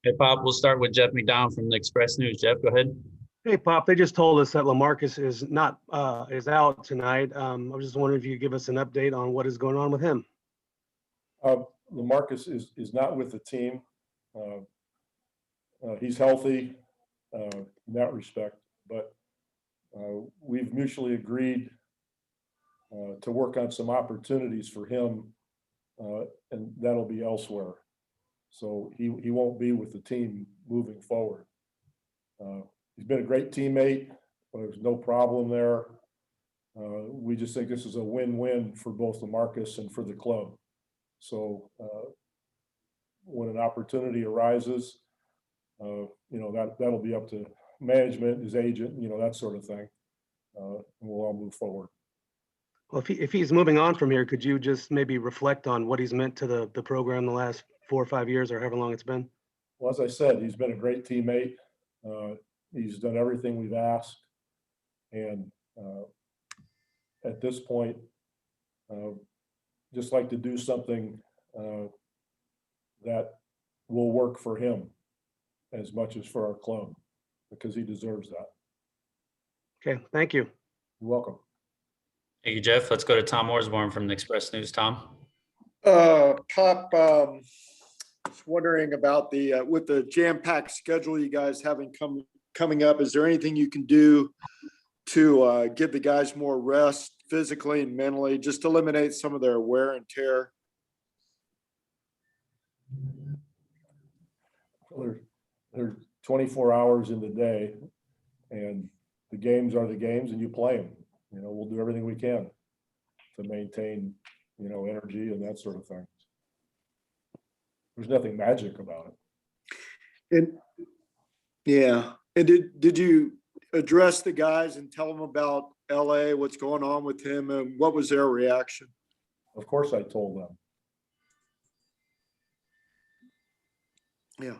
Hey, Pop, we'll start with Jeff McDonald from the Express News. Jeff, go ahead. Hey, Pop, they just told us that LaMarcus is not is out tonight. I was just wondering if you could give us an update on what is going on with him. LaMarcus is not with the team. He's healthy in that respect, but we've mutually agreed to work on some opportunities for him, and that'll be elsewhere. So he won't be with the team moving forward. He's been a great teammate. There's no problem there. We just think this is a win-win for both LaMarcus and for the club. So when an opportunity arises, that'll be up to management, his agent, that sort of thing. And we'll all move forward. Well, if he's moving on from here, could you just maybe reflect on what he's meant to the program the last 4 or 5 years or however long it's been? Well, as I said, he's been a great teammate. He's done everything we've asked. And at this point, just like to do something that will work for him as much as for our club, because he deserves that. Okay, thank you. You're welcome. Thank you, Jeff. Let's go to Tom Orsborn from the Express News. Tom. Pop, just wondering about the with the jam-packed schedule you guys having coming up, is there anything you can do to give the guys more rest physically and mentally, just to eliminate some of their wear and tear? Well, there's 24 hours in the day, and the games are the games, and you play them. We'll do everything we can to maintain, energy and that sort of thing. There's nothing magic about it. And yeah, and did you address the guys and tell them about LA, what's going on with him, and what was their reaction? Of course I told them. Yeah.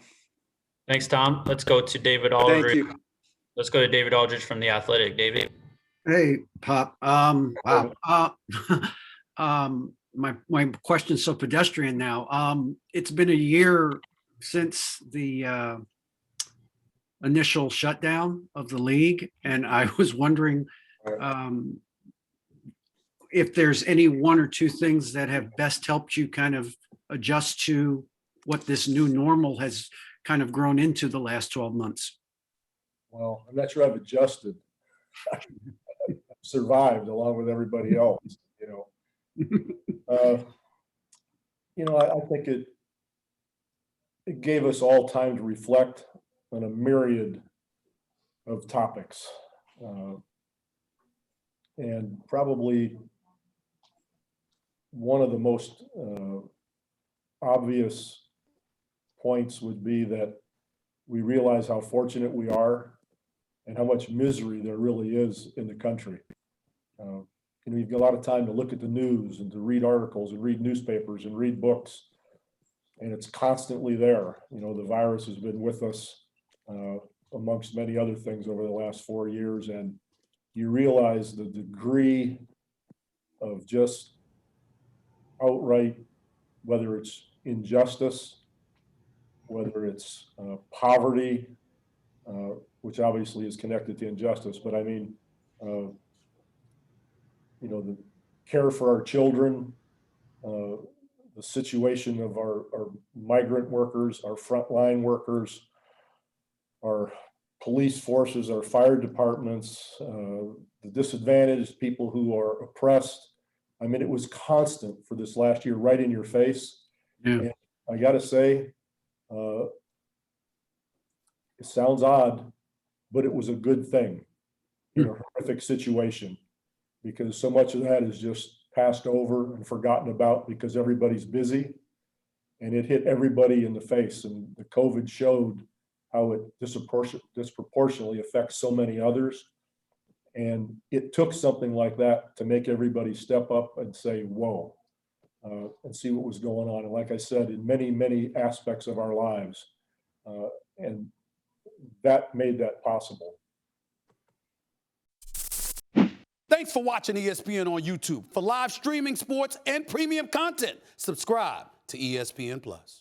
Thanks, Tom. Let's go to David Aldridge. Thank you. Let's go to David Aldridge from The Athletic. David. Hey, Pop. Wow. My question's so pedestrian now. It's been a year since the initial shutdown of the league, and I was wondering if there's any one or two things that have best helped you kind of adjust to what this new normal has kind of grown into the last 12 months. Well, I'm not sure I've adjusted. I've survived along with everybody else, I think it gave us all time to reflect on a myriad of topics. And probably one of the most obvious points would be that we realize how fortunate we are and how much misery there really is in the country. You've got a lot of time to look at the news and to read articles and read newspapers and read books, and it's constantly there. The virus has been with us amongst many other things over the last 4 years, and you realize the degree of just outright, whether it's injustice, whether it's poverty, which obviously is connected to injustice, but I mean, the care for our children, the situation of our migrant workers, our frontline workers, our police forces, our fire departments, the disadvantaged people who are oppressed. I mean, it was constant for this last year, right in your face. Yeah. And I got to say, it sounds odd, but it was a good thing in a horrific situation, because so much of that is just passed over and forgotten about because everybody's busy, and it hit everybody in the face. And the COVID showed how it disproportionately affects so many others. And it took something like that to make everybody step up and say, whoa, and see what was going on. And like I said, in many, many aspects of our lives, and that made that possible. Thanks for watching ESPN on YouTube. For live streaming sports and premium content, subscribe to ESPN Plus.